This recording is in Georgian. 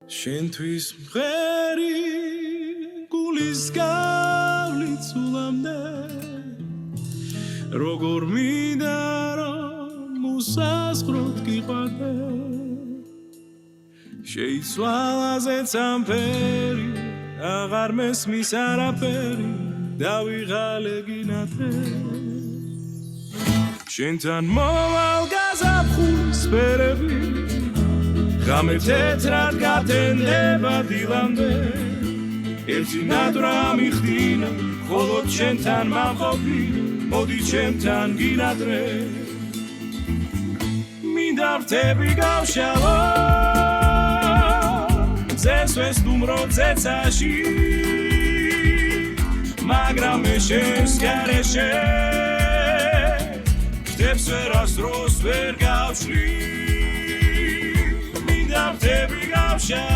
შენთვის მღერი გულის გავლით სულამდე როგორ მინდა რომ უსასყროდ გიყვარდე შეიცვალაზეც ამფერი აღარ მესმის არაფერი დავიღალე გინათრე შენთან მოვალ გაზაფხულის ფერები ღამე თეთრად გათენდება დილამდე ერთი ნატრა მიხდინა მხოლოდ შენთან მამყოფი მოდი ჩემთან გინადრე მინდა რთები გავშალო ზესვეს ნუმრო ზეცაში მაგრამ შენს გარეშე რთებს ვერასდროს ვერ გავშლი მინდა რთები გავშალო